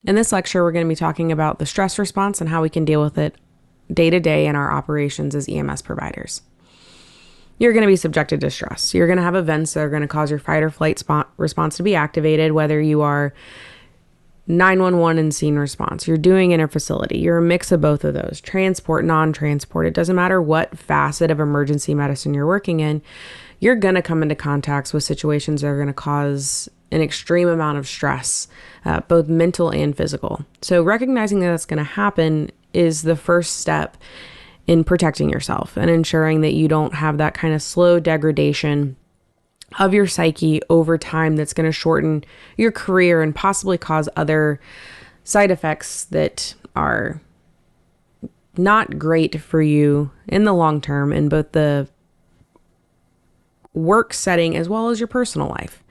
In this lecture, we're going to be talking about the stress response and how we can deal with it day to day in our operations as EMS providers. You're going to be subjected to stress. You're going to have events that are going to cause your fight or flight response to be activated, whether you are 911 and scene response, you're doing interfacility, you're a mix of both of those, transport, non-transport. It doesn't matter what facet of emergency medicine you're working in, you're going to come into contacts with situations that are going to cause an extreme amount of stress, both mental and physical. So recognizing that that's going to happen is the first step in protecting yourself and ensuring that you don't have that kind of slow degradation of your psyche over time that's going to shorten your career and possibly cause other side effects that are not great for you in the long term in both the work setting as well as your personal life.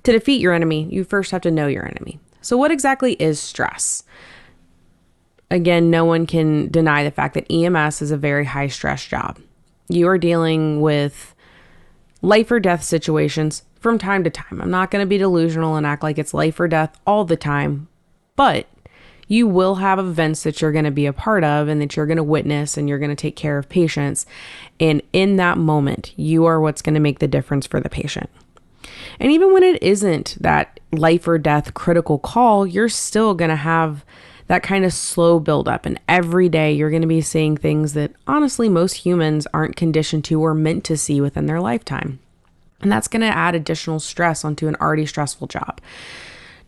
To defeat your enemy, you first have to know your enemy. So what exactly is stress? Again, no one can deny the fact that EMS is a very high stress job. You are dealing with life or death situations from time to time. I'm not going to be delusional and act like it's life or death all the time, but you will have events that you're going to be a part of and that you're going to witness, and you're going to take care of patients. And in that moment, you are what's going to make the difference for the patient. And even when it isn't that life or death critical call, you're still going to have that kind of slow buildup. And every day you're going to be seeing things that honestly most humans aren't conditioned to or meant to see within their lifetime. And that's going to add additional stress onto an already stressful job.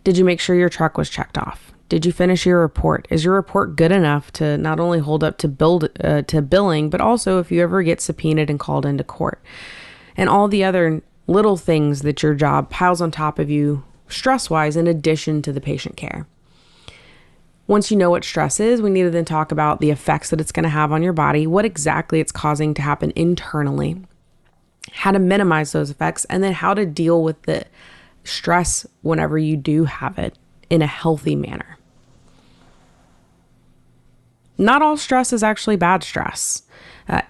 Did you make sure your truck was checked off? Did you finish your report? Is your report good enough to not only hold up to billing, but also if you ever get subpoenaed and called into court? And all the other little things that your job piles on top of you stress-wise in addition to the patient care. Once you know what stress is, we need to then talk about the effects that it's going to have on your body, what exactly it's causing to happen internally, how to minimize those effects, and then how to deal with the stress whenever you do have it in a healthy manner. Not all stress is actually bad stress.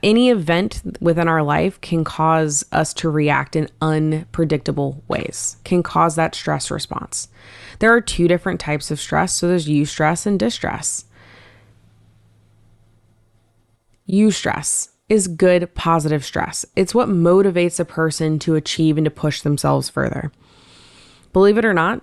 Any event within our life can cause us to react in unpredictable ways, can cause that stress response. There are two different types of stress. So there's eustress and distress. Eustress is good, positive stress. It's what motivates a person to achieve and to push themselves further. Believe it or not,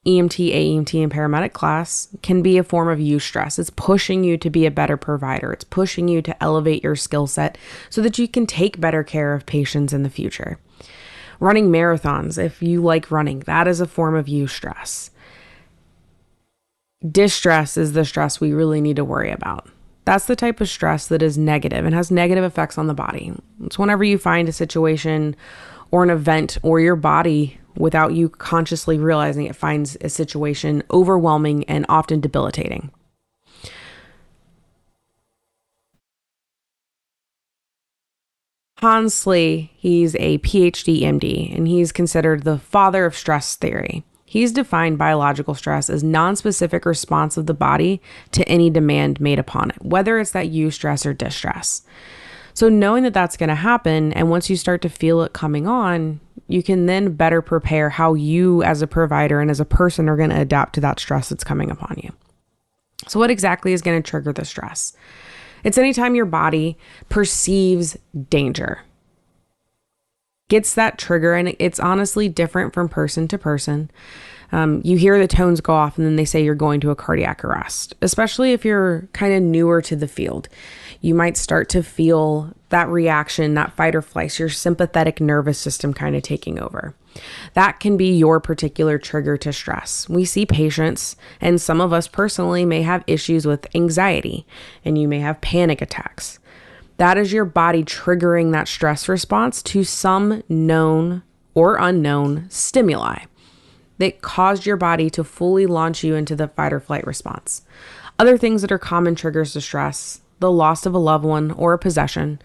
EMT, AEMT, and paramedic class can be a form of eustress. It's pushing you to be a better provider. It's pushing you to elevate your skill set so that you can take better care of patients in the future. Running marathons, if you like running, that is a form of eustress. Distress is the stress we really need to worry about. That's the type of stress that is negative and has negative effects on the body. It's whenever you find a situation or an event or your body, without you consciously realizing it, finds a situation overwhelming and often debilitating. Hans Slee, he's a PhD MD, and he's considered the father of stress theory. He's defined biological stress as non-specific response of the body to any demand made upon it, whether it's that eustress or distress. So knowing that that's going to happen, and once you start to feel it coming on, you can then better prepare how you as a provider and as a person are going to adapt to that stress that's coming upon you. So what exactly is going to trigger the stress? It's anytime your body perceives danger, gets that trigger, and it's honestly different from person to person. You hear the tones go off and then they say you're going to a cardiac arrest, especially if you're kind of newer to the field. You might start to feel that reaction, that fight or flight, your sympathetic nervous system kind of taking over. That can be your particular trigger to stress. We see patients, and some of us personally may have issues with anxiety, and you may have panic attacks. That is your body triggering that stress response to some known or unknown stimuli that caused your body to fully launch you into the fight or flight response. Other things that are common triggers to stress: the loss of a loved one or a possession,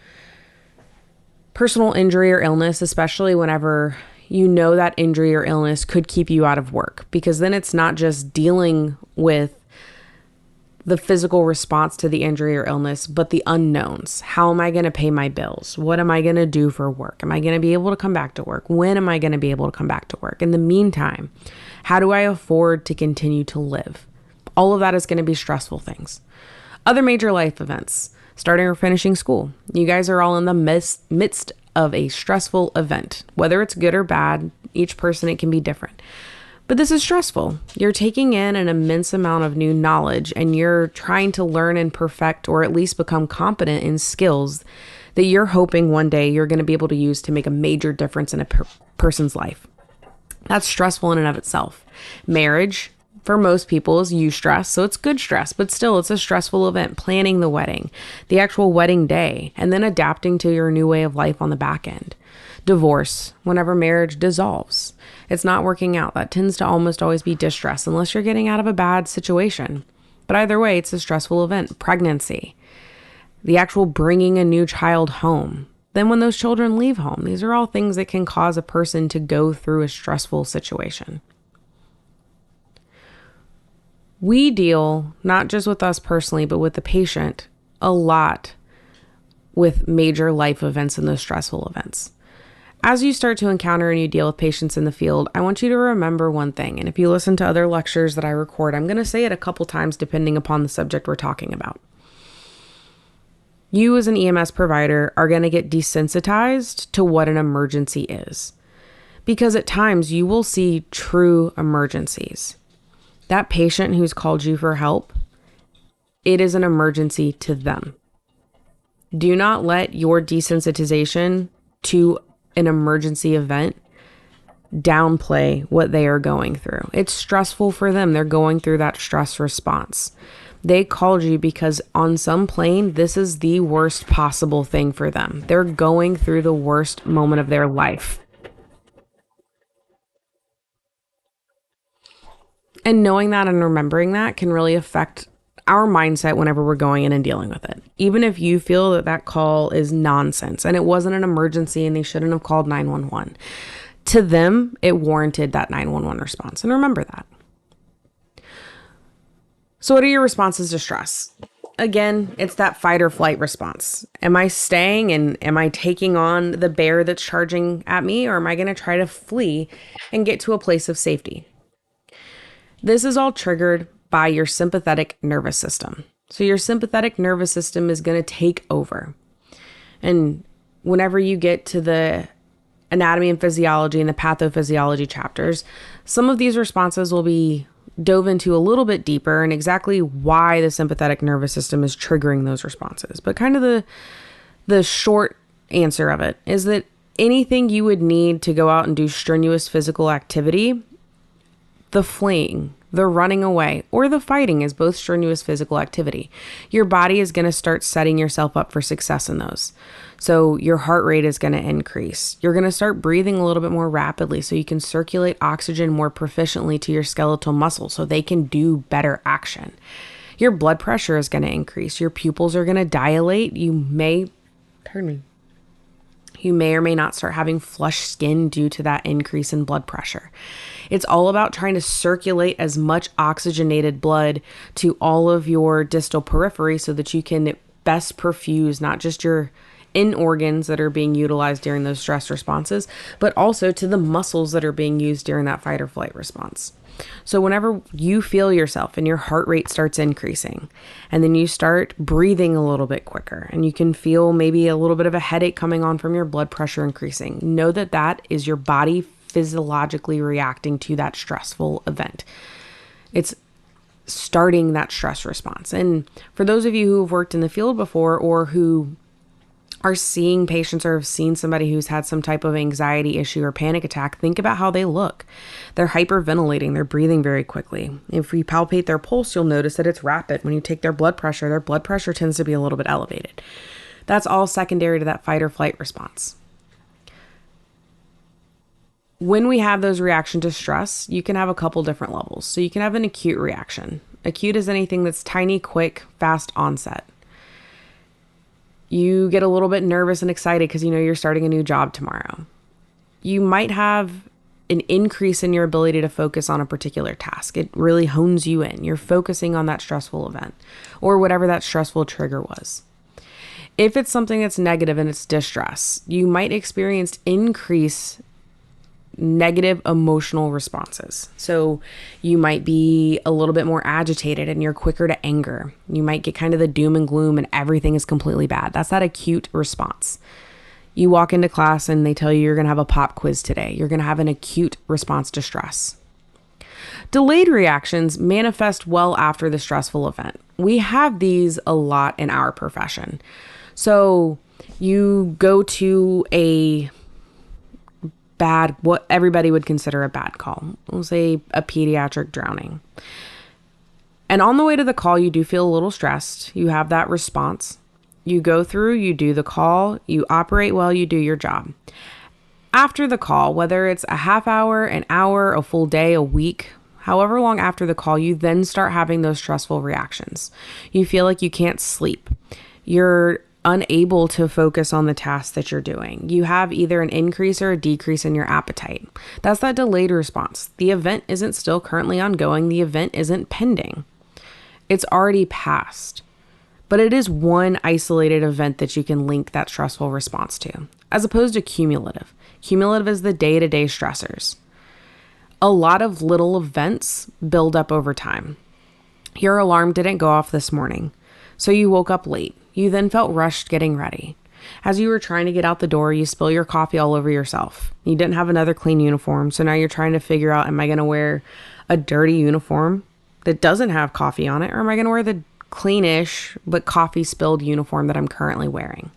personal injury or illness, especially whenever you know that injury or illness could keep you out of work, because then it's not just dealing with the physical response to the injury or illness, but the unknowns. How am I going to pay my bills? What am I going to do for work? Am I going to be able to come back to work? When am I going to be able to come back to work? In the meantime, how do I afford to continue to live? All of that is going to be stressful things. Other major life events, starting or finishing school. You guys are all in the midst of a stressful event. Whether it's good or bad, each person, it can be different. But this is stressful. You're taking in an immense amount of new knowledge, and you're trying to learn and perfect, or at least become competent in skills that you're hoping one day you're going to be able to use to make a major difference in a person's life. That's stressful in and of itself. Marriage, for most people, is eustress, so it's good stress, but still it's a stressful event. Planning the wedding, the actual wedding day, and then adapting to your new way of life on the back end. Divorce, whenever marriage dissolves, it's not working out. That tends to almost always be distress, unless you're getting out of a bad situation. But either way, it's a stressful event. Pregnancy, the actual bringing a new child home. Then when those children leave home, these are all things that can cause a person to go through a stressful situation. We deal, not just with us personally, but with the patient, a lot with major life events and those stressful events. As you start to encounter and you deal with patients in the field, I want you to remember one thing. And if you listen to other lectures that I record, I'm going to say it a couple times depending upon the subject we're talking about. You as an EMS provider are going to get desensitized to what an emergency is. Because at times you will see true emergencies. That patient who's called you for help, it is an emergency to them. Do not let your desensitization to an emergency event downplay what they are going through. It's stressful for them. They're going through that stress response. They called you because on some plane, this is the worst possible thing for them. They're going through the worst moment of their life. And knowing that and remembering that can really affect our mindset whenever we're going in and dealing with it. Even if you feel that that call is nonsense and it wasn't an emergency and they shouldn't have called 911. To them, it warranted that 911 response. And remember that. So what are your responses to stress? Again, it's that fight or flight response. Am I staying and am I taking on the bear that's charging at me, or am I going to try to flee and get to a place of safety? This is all triggered by your sympathetic nervous system. So your sympathetic nervous system is going to take over. And whenever you get to the anatomy and physiology and the pathophysiology chapters, some of these responses will be dove into a little bit deeper and exactly why the sympathetic nervous system is triggering those responses. But kind of the short answer of it is that anything you would need to go out and do strenuous physical activity, the fleeing, the running away, or the fighting is both strenuous physical activity. Your body is going to start setting yourself up for success in those. So your heart rate is going to increase. You're going to start breathing a little bit more rapidly so you can circulate oxygen more proficiently to your skeletal muscles so they can do better action. Your blood pressure is going to increase. Your pupils are going to dilate. You may or may not start having flushed skin due to that increase in blood pressure. It's all about trying to circulate as much oxygenated blood to all of your distal periphery so that you can best perfuse not just your in organs that are being utilized during those stress responses, but also to the muscles that are being used during that fight or flight response. So whenever you feel yourself and your heart rate starts increasing, and then you start breathing a little bit quicker, and you can feel maybe a little bit of a headache coming on from your blood pressure increasing, know that that is your body physiologically reacting to that stressful event. It's starting that stress response. And for those of you who have worked in the field before, or who are seeing patients or have seen somebody who's had some type of anxiety issue or panic attack, think about how they look. They're hyperventilating. They're breathing very quickly. If we palpate their pulse, you'll notice that it's rapid. When you take their blood pressure tends to be a little bit elevated. That's all secondary to that fight or flight response. When we have those reactions to stress, you can have a couple different levels. So you can have an acute reaction. Acute is anything that's tiny, quick, fast onset. You get a little bit nervous and excited because you know you're starting a new job tomorrow. You might have an increase in your ability to focus on a particular task. It really hones you in. You're focusing on that stressful event or whatever that stressful trigger was. If it's something that's negative and it's distress, you might experience negative emotional responses. So you might be a little bit more agitated and you're quicker to anger. You might get kind of the doom and gloom and everything is completely bad. That's that acute response. You walk into class and they tell you you're going to have a pop quiz today. You're going to have an acute response to stress. Delayed reactions manifest well after the stressful event. We have these a lot in our profession. So you go to what everybody would consider a bad call. We'll say a pediatric drowning. And on the way to the call, you do feel a little stressed. You have that response. You go through, you do the call, you operate well, you do your job. After the call, whether it's a half hour, an hour, a full day, a week, however long after the call, you then start having those stressful reactions. You feel like you can't sleep. You're unable to focus on the tasks that you're doing. You have either an increase or a decrease in your appetite. That's that delayed response. The event isn't still currently ongoing. The event isn't pending. It's already passed. But it is one isolated event that you can link that stressful response to, as opposed to cumulative. Cumulative is the day-to-day stressors. A lot of little events build up over time. Your alarm didn't go off this morning, so you woke up late. You then felt rushed getting ready. As you were trying to get out the door, you spill your coffee all over yourself. You didn't have another clean uniform, so now you're trying to figure out, am I going to wear a dirty uniform that doesn't have coffee on it, or am I going to wear the cleanish but coffee spilled uniform that I'm currently wearing?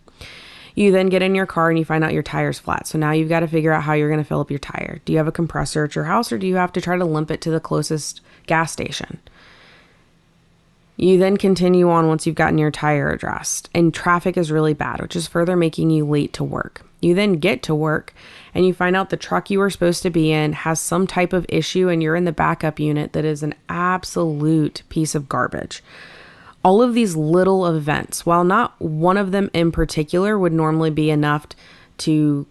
You then get in your car and you find out your tire's flat. So now you've got to figure out how you're going to fill up your tire. Do you have a compressor at your house, or do you have to try to limp it to the closest gas station? You then continue on once you've gotten your tire addressed, and traffic is really bad, which is further making you late to work. You then get to work and you find out the truck you were supposed to be in has some type of issue and you're in the backup unit that is an absolute piece of garbage. All of these little events, while not one of them in particular would normally be enough to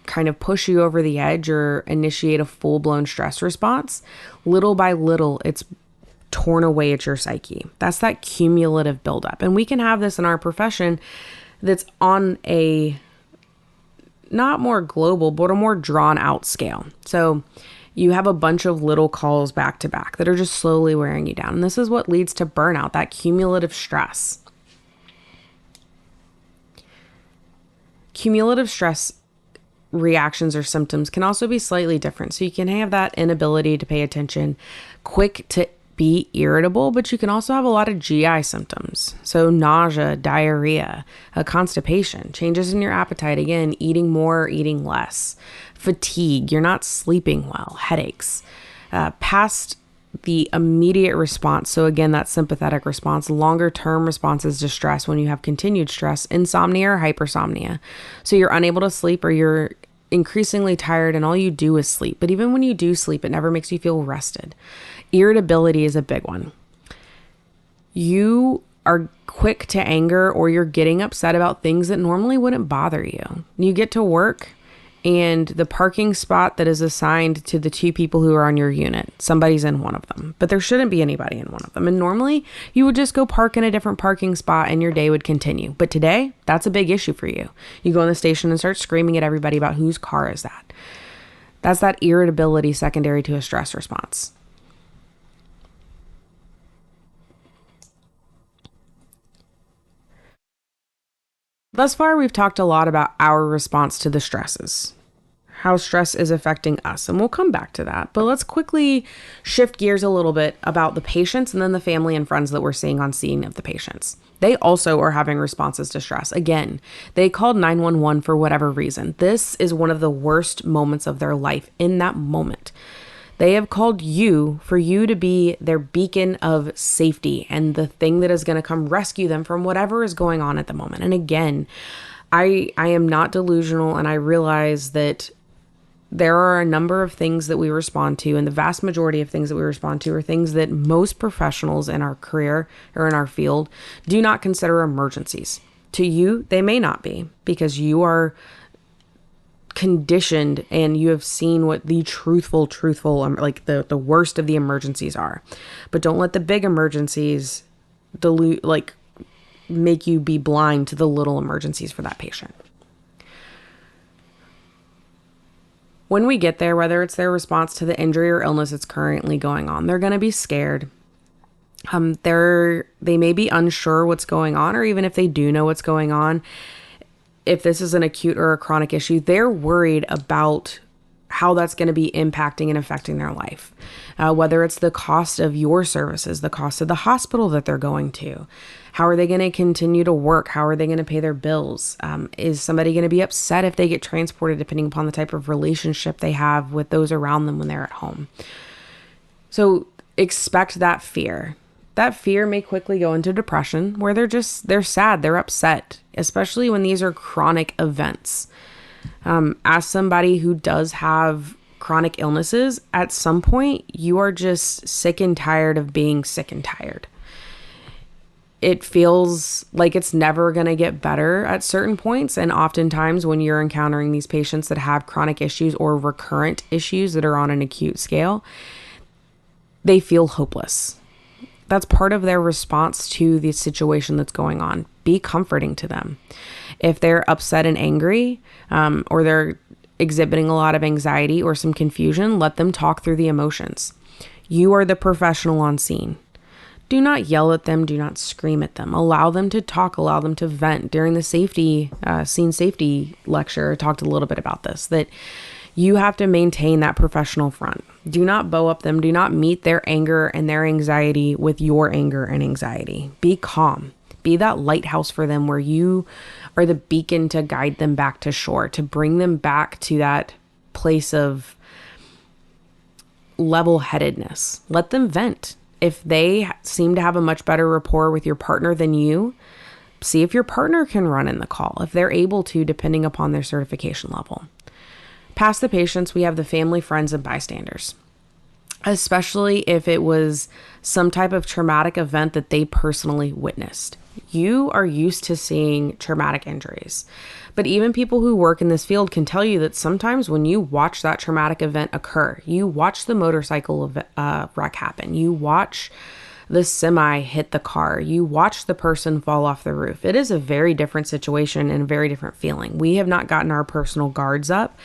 kind of push you over the edge or initiate a full-blown stress response, little by little, it's torn away at your psyche. That's that cumulative buildup. And we can have this in our profession that's on a not more global, but a more drawn out scale. So you have a bunch of little calls back to back that are just slowly wearing you down. And this is what leads to burnout, that cumulative stress. Cumulative stress reactions or symptoms can also be slightly different. So you can have that inability to pay attention, quick to be irritable, but you can also have a lot of GI symptoms. So nausea, diarrhea, constipation, changes in your appetite, again, eating more, eating less, fatigue, you're not sleeping well, headaches, past the immediate response. So again, that sympathetic response, longer term responses to stress when you have continued stress, insomnia or hypersomnia. So you're unable to sleep or you're increasingly tired and all you do is sleep. But even when you do sleep, it never makes you feel rested. Irritability is a big one. You are quick to anger or you're getting upset about things that normally wouldn't bother you. You get to work and the parking spot that is assigned to the two people who are on your unit, somebody's in one of them, but there shouldn't be anybody in one of them. And normally you would just go park in a different parking spot and your day would continue. But today, that's a big issue for you. You go in the station and start screaming at everybody about whose car is that. That's that irritability secondary to a stress response. Thus far, we've talked a lot about our response to the stresses, how stress is affecting us, and we'll come back to that. But let's quickly shift gears a little bit about the patients and then the family and friends that we're seeing on scene of the patients. They also are having responses to stress. Again, they called 911 for whatever reason. This is one of the worst moments of their life in that moment. They have called you for you to be their beacon of safety and the thing that is going to come rescue them from whatever is going on at the moment. And again, I am not delusional, and I realize that there are a number of things that we respond to, and the vast majority of things that we respond to are things that most professionals in our career or in our field do not consider emergencies. To you, they may not be, because you are conditioned and you have seen what the truthful, like the worst of the emergencies are. But don't let the big emergencies make you be blind to the little emergencies for that patient. When we get there, whether it's their response to the injury or illness that's currently going on, they're going to be scared. They may be unsure what's going on, or even if they do know what's going on, if this is an acute or a chronic issue, they're worried about how that's going to be impacting and affecting their life. Whether it's the cost of your services, the cost of the hospital that they're going to, how are they going to continue to work? How are they going to pay their bills? Is somebody going to be upset if they get transported, depending upon the type of relationship they have with those around them when they're at home? So expect that fear. That fear may quickly go into depression, where they're sad, they're upset, especially when these are chronic events. As somebody who does have chronic illnesses, at some point you are just sick and tired of being sick and tired. It feels like it's never going to get better at certain points. And oftentimes when you're encountering these patients that have chronic issues or recurrent issues that are on an acute scale, they feel hopeless. That's part of their response to the situation that's going on. Be comforting to them. If they're upset and angry, or they're exhibiting a lot of anxiety or some confusion, let them talk through the emotions. You are the professional on scene. Do not yell at them. Do not scream at them. Allow them to talk. Allow them to vent. During the scene safety lecture, I talked a little bit about this, that you have to maintain that professional front. Do not bow up them. Do not meet their anger and their anxiety with your anger and anxiety. Be calm. Be that lighthouse for them, where you are the beacon to guide them back to shore, to bring them back to that place of level-headedness. Let them vent. If they seem to have a much better rapport with your partner than you, see if your partner can run in the call, if they're able to, depending upon their certification level. Past the patients, we have the family, friends, and bystanders, especially if it was some type of traumatic event that they personally witnessed. You are used to seeing traumatic injuries, but even people who work in this field can tell you that sometimes when you watch that traumatic event occur, you watch the motorcycle wreck happen, you watch the semi hit the car, you watch the person fall off the roof. It is a very different situation and a very different feeling. We have not gotten our personal guards up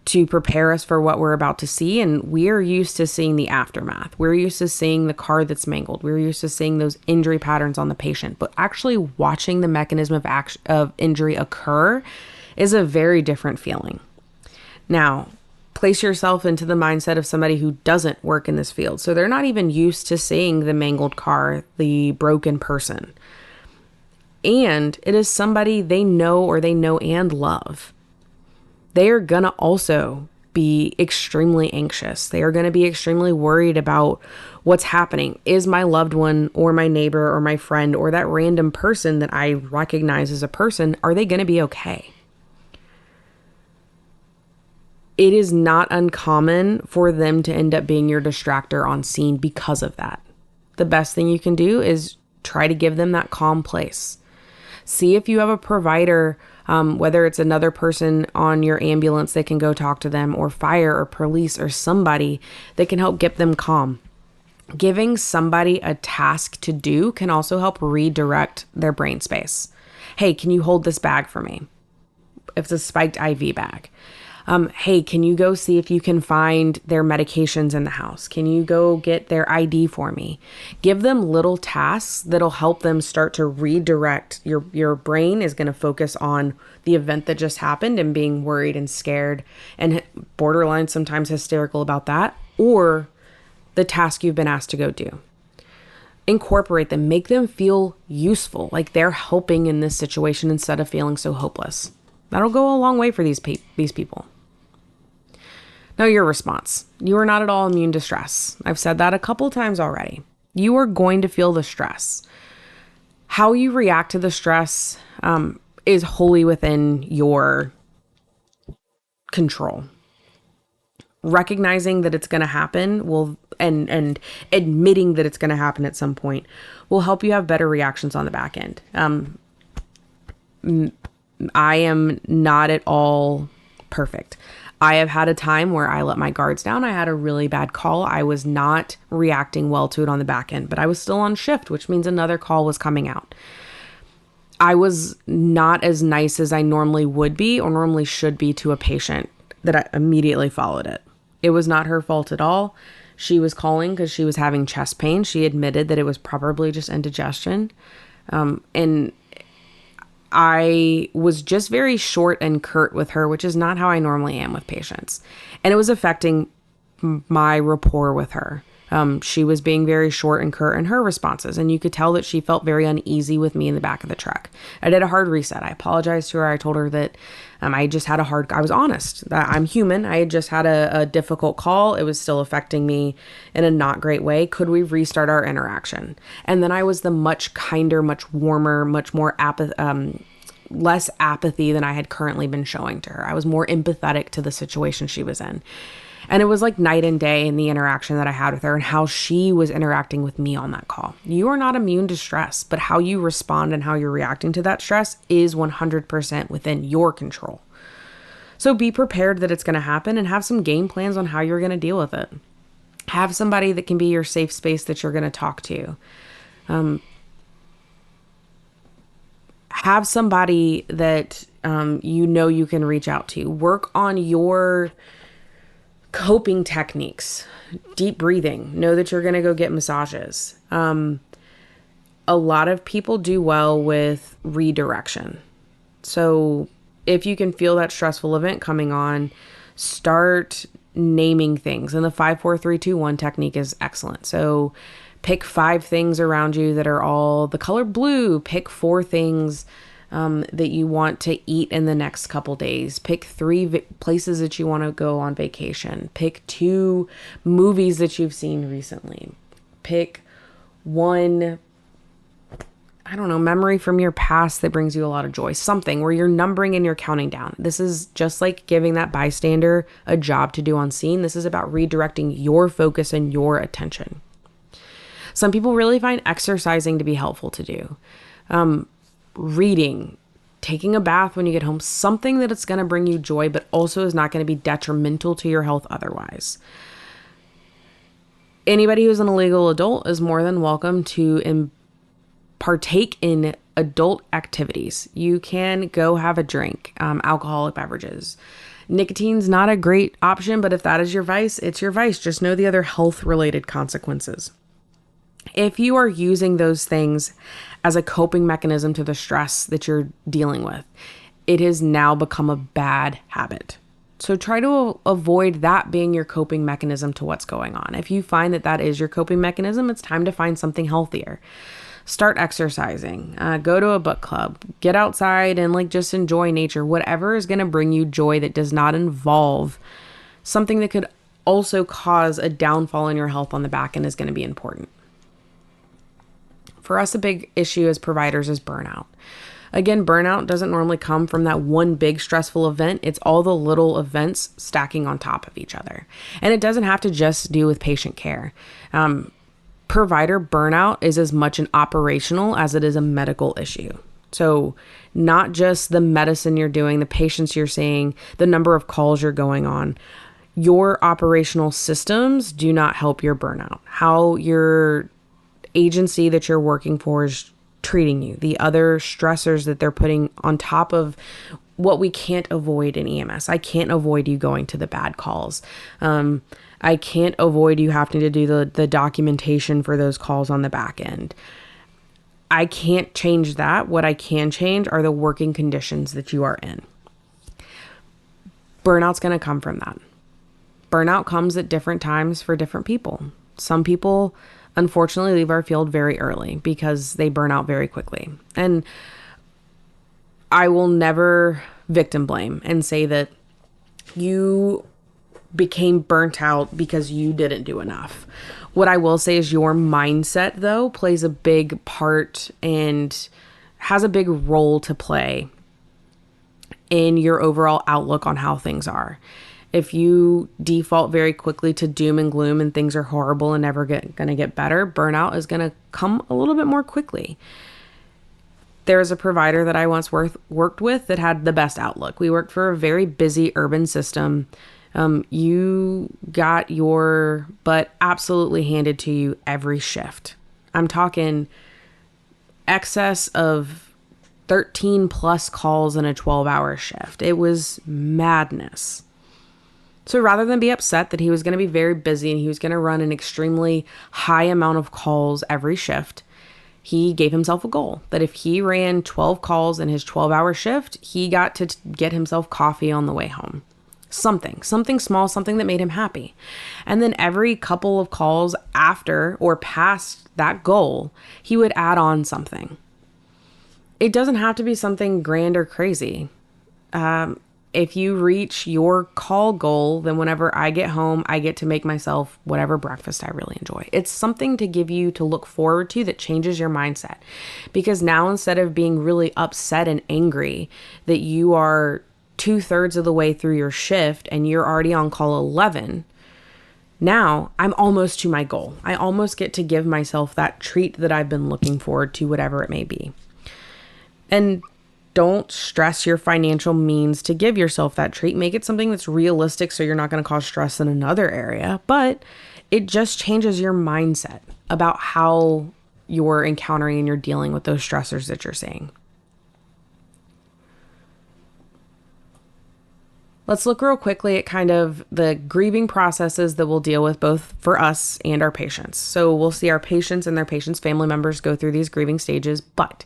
to prepare us for what we're about to see. And we're used to seeing the aftermath. We're used to seeing the car that's mangled. We're used to seeing those injury patterns on the patient, but actually watching the mechanism of injury occur is a very different feeling. Now, place yourself into the mindset of somebody who doesn't work in this field. So they're not even used to seeing the mangled car, the broken person. And it is somebody they know and love. They are going to also be extremely anxious. They are going to be extremely worried about what's happening. Is my loved one or my neighbor or my friend or that random person that I recognize as a person, are they going to be okay? It is not uncommon for them to end up being your distractor on scene because of that. The best thing you can do is try to give them that calm place. See if you have a provider, whether it's another person on your ambulance that can go talk to them, or fire or police or somebody that can help get them calm. Giving somebody a task to do can also help redirect their brain space. Hey, can you hold this bag for me? If it's a spiked IV bag. Hey, can you go see if you can find their medications in the house? Can you go get their ID for me? Give them little tasks that'll help them start to redirect. Your brain is going to focus on the event that just happened and being worried and scared and borderline sometimes hysterical about that, or the task you've been asked to go do. Incorporate them, make them feel useful, like they're helping in this situation instead of feeling so hopeless. That'll go a long way for these people. Now, your response. You are not at all immune to stress. I've said that a couple times already. You are going to feel the stress. How you react to the stress is wholly within your control. Recognizing that it's going to happen and admitting that it's going to happen at some point will help you have better reactions on the back end. I am not at all perfect. I have had a time where I let my guards down. I had a really bad call. I was not reacting well to it on the back end, but I was still on shift, which means another call was coming out. I was not as nice as I normally would be or normally should be to a patient. that I immediately followed it. It was not her fault at all. She was calling because she was having chest pain. She admitted that it was probably just indigestion. And I was just very short and curt with her, which is not how I normally am with patients. And it was affecting my rapport with her. She was being very short and curt in her responses, and you could tell that she felt very uneasy with me in the back of the truck. I did a hard reset. I apologized to her. I told her that I just had I was honest, that I'm human. I had just had a difficult call. It was still affecting me in a not great way. Could we restart our interaction? And then I was the much kinder, much warmer, much more less apathy than I had currently been showing to her. I was more empathetic to the situation she was in. And it was like night and day in the interaction that I had with her and how she was interacting with me on that call. You are not immune to stress, but how you respond and how you're reacting to that stress is 100% within your control. So be prepared that it's going to happen and have some game plans on how you're going to deal with it. Have somebody that can be your safe space that you're going to talk to. Have somebody that you can reach out to. Work on your coping techniques, deep breathing. Know that you're going to go get massages. A lot of people do well with redirection. So if you can feel that stressful event coming on, start naming things. And the 5, 4, 3, 2, 1 technique is excellent. So pick 5 things around you that are all the color blue. Pick 4 things that you want to eat in the next couple days. Pick 3 places that you want to go on vacation. Pick 2 movies that you've seen recently. Pick 1, memory from your past that brings you a lot of joy. Something where you're numbering and you're counting down. This is just like giving that bystander a job to do on scene. This is about redirecting your focus and your attention. Some people really find exercising to be helpful to do. Reading, taking a bath when you get home, something that it's going to bring you joy, but also is not going to be detrimental to your health otherwise. Anybody who's an illegal adult is more than welcome to partake in adult activities. You can go have a drink, alcoholic beverages. Nicotine's not a great option, but if that is your vice, it's your vice. Just know the other health-related consequences. If you are using those things as a coping mechanism to the stress that you're dealing with, it has now become a bad habit. So try to avoid that being your coping mechanism to what's going on. If you find that that is your coping mechanism, it's time to find something healthier. Start exercising, go to a book club, get outside and just enjoy nature. Whatever is going to bring you joy that does not involve something that could also cause a downfall in your health on the back end is going to be important. For us, a big issue as providers is burnout. Again, burnout doesn't normally come from that one big stressful event. It's all the little events stacking on top of each other. And it doesn't have to just do with patient care. Provider burnout is as much an operational as it is a medical issue. So not just the medicine you're doing, the patients you're seeing, the number of calls you're going on. Your operational systems do not help your burnout. How your agency that you're working for is treating you, the other stressors that they're putting on top of what we can't avoid in EMS. I can't avoid you going to the bad calls. I can't avoid you having to do the documentation for those calls on the back end. I can't change that. What I can change are the working conditions that you are in. Burnout's going to come from that. Burnout comes at different times for different people. Some people unfortunately leave our field very early because they burn out very quickly. And I will never victim blame and say that you became burnt out because you didn't do enough. What I will say is your mindset, though, plays a big part and has a big role to play in your overall outlook on how things are. If you default very quickly to doom and gloom and things are horrible and never going to get better, burnout is going to come a little bit more quickly. There's a provider that I once worked with that had the best outlook. We worked for a very busy urban system. You got your butt absolutely handed to you every shift. I'm talking excess of 13 plus calls in a 12-hour shift. It was madness. So rather than be upset that he was going to be very busy and he was going to run an extremely high amount of calls every shift, he gave himself a goal that if he ran 12 calls in his 12-hour shift, he got to get himself coffee on the way home. Something small, something that made him happy. And then every couple of calls after or past that goal, he would add on something. It doesn't have to be something grand or crazy. If you reach your call goal, then whenever I get home, I get to make myself whatever breakfast I really enjoy. It's something to give you to look forward to that changes your mindset. Because now instead of being really upset and angry that you are 2/3 of the way through your shift and you're already on call 11, now I'm almost to my goal. I almost get to give myself that treat that I've been looking forward to, whatever it may be. And don't stress your financial means to give yourself that treat. Make it something that's realistic so you're not going to cause stress in another area, but it just changes your mindset about how you're encountering and you're dealing with those stressors that you're seeing. Let's look real quickly at kind of the grieving processes that we'll deal with both for us and our patients. So we'll see our patients and their patients' family members go through these grieving stages, but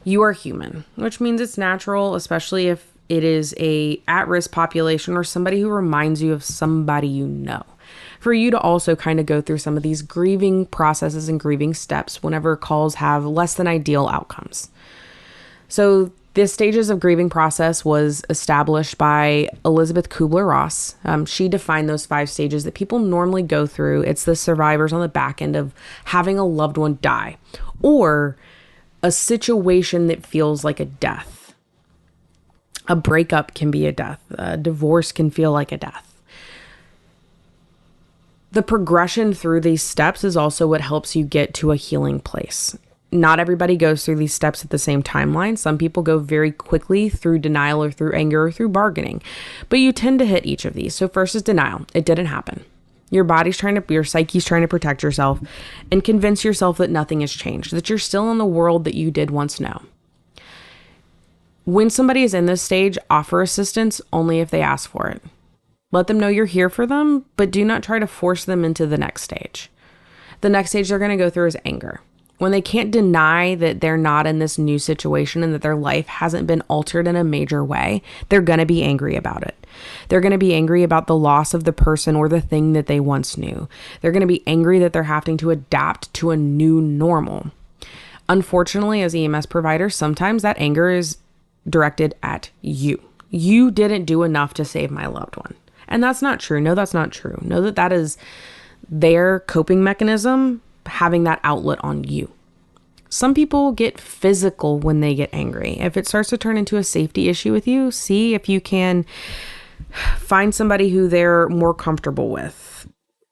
you are human, which means it's natural, especially if it is a at-risk population or somebody who reminds you of somebody you know, for you to also kind of go through some of these grieving processes and grieving steps whenever calls have less than ideal outcomes. So the stages of grieving process was established by Elizabeth Kubler-Ross. She defined those 5 stages that people normally go through. It's the survivors on the back end of having a loved one die or a situation that feels like a death. A breakup can be a death. A divorce can feel like a death. The progression through these steps is also what helps you get to a healing place. Not everybody goes through these steps at the same timeline. Some people go very quickly through denial or through anger or through bargaining, but you tend to hit each of these. So first is denial. It didn't happen. Your psyche's trying to protect yourself and convince yourself that nothing has changed, that you're still in the world that you did once know. When somebody is in this stage, offer assistance only if they ask for it. Let them know you're here for them, but do not try to force them into the next stage. The next stage they're going to go through is anger. When they can't deny that they're not in this new situation and that their life hasn't been altered in a major way, they're going to be angry about it. They're going to be angry about the loss of the person or the thing that they once knew. They're going to be angry that they're having to adapt to a new normal. Unfortunately, as EMS providers, sometimes that anger is directed at you. You didn't do enough to save my loved one. And that's not true. No, that's not true. Know that that is their coping mechanism, having that outlet on you. Some people get physical when they get angry. If it starts to turn into a safety issue with you, see if you can find somebody who they're more comfortable with.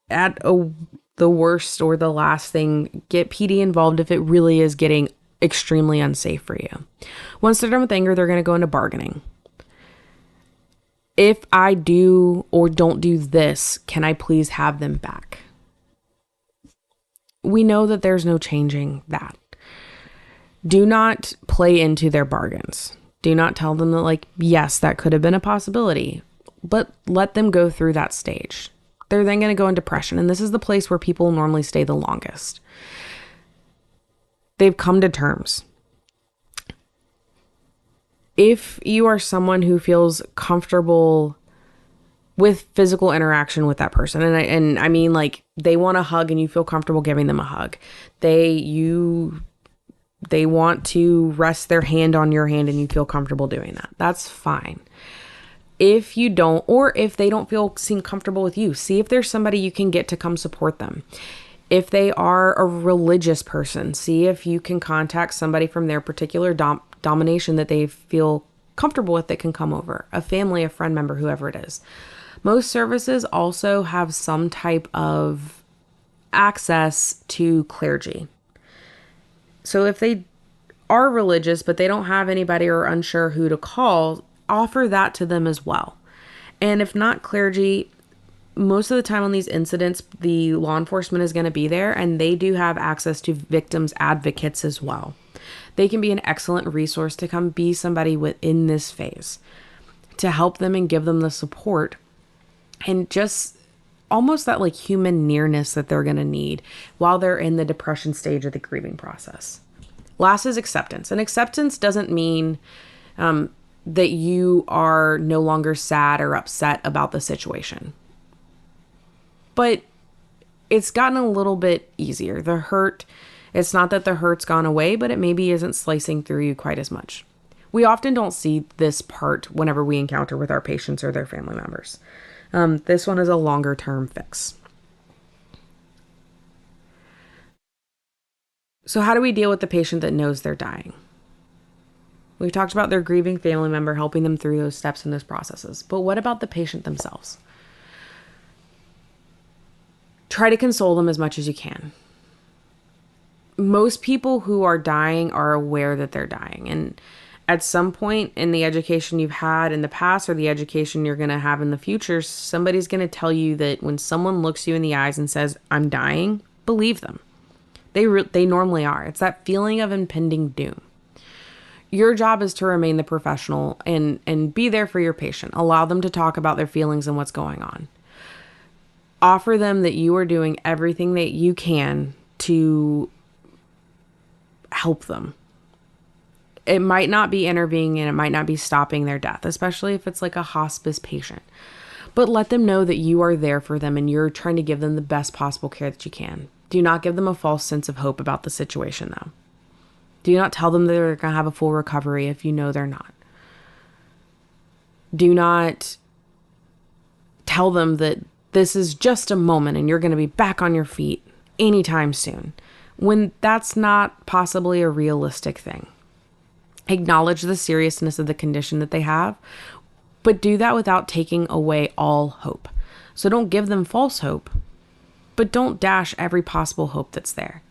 The worst or the last thing, get PD involved if it really is getting extremely unsafe for you. Once they're done with anger, they're going to go into bargaining. If I do or don't do this, can I please have them back? We know that there's no changing that. Do not play into their bargains. Do not tell them that, yes, that could have been a possibility, but let them go through that stage. They're then going to go in depression, and this is the place where people normally stay the longest. They've come to terms. If you are someone who feels comfortable with physical interaction with that person, and I mean they want a hug and you feel comfortable giving them a hug. They want to rest their hand on your hand and you feel comfortable doing that. That's fine. If you don't, or if they don't seem comfortable with you, see if there's somebody you can get to come support them. If they are a religious person, see if you can contact somebody from their particular domination that they feel comfortable with that can come over. A family, a friend member, whoever it is. Most services also have some type of access to clergy. So if they are religious, but they don't have anybody or unsure who to call, offer that to them as well. And if not clergy, most of the time on these incidents, the law enforcement is going to be there, and they do have access to victims advocates as well. They can be an excellent resource to come be somebody within this phase to help them and give them the support and just almost that like human nearness that they're going to need while they're in the depression stage of the grieving process. Last is acceptance. And acceptance doesn't mean that you are no longer sad or upset about the situation. But it's gotten a little bit easier. The hurt, it's not that the hurt's gone away, but it maybe isn't slicing through you quite as much. We often don't see this part whenever we encounter with our patients or their family members. This one is a longer term fix. So how do we deal with the patient that knows they're dying? We've talked about their grieving family member, helping them through those steps and those processes. But what about the patient themselves? Try to console them as much as you can. Most people who are dying are aware that they're dying. And at some point in the education you've had in the past or the education you're going to have in the future, somebody's going to tell you that when someone looks you in the eyes and says, I'm dying, believe them. They normally are. It's that feeling of impending doom. Your job is to remain the professional and be there for your patient. Allow them to talk about their feelings and what's going on. Offer them that you are doing everything that you can to help them. It might not be intervening and it might not be stopping their death, especially if it's like a hospice patient. But let them know that you are there for them and you're trying to give them the best possible care that you can. Do not give them a false sense of hope about the situation, though. Do not tell them that they're going to have a full recovery if you know they're not. Do not tell them that this is just a moment and you're going to be back on your feet anytime soon, when that's not possibly a realistic thing. Acknowledge the seriousness of the condition that they have, but do that without taking away all hope. So don't give them false hope, but don't dash every possible hope that's there.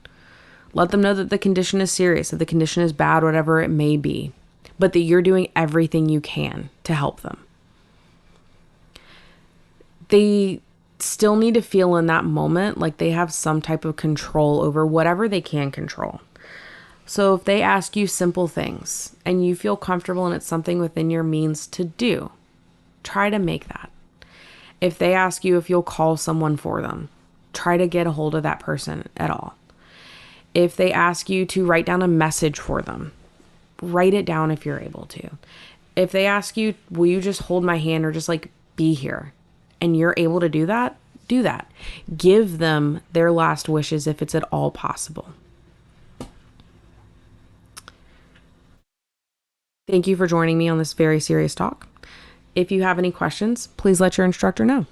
Let them know that the condition is serious, that the condition is bad, whatever it may be, but that you're doing everything you can to help them. They still need to feel in that moment like they have some type of control over whatever they can control. So if they ask you simple things and you feel comfortable and it's something within your means to do, try to make that. If they ask you if you'll call someone for them, try to get a hold of that person at all. If they ask you to write down a message for them, write it down if you're able to. If they ask you, will you just hold my hand or just like be here, and you're able to do that, do that. Give them their last wishes if it's at all possible. Thank you for joining me on this very serious talk. If you have any questions, please let your instructor know.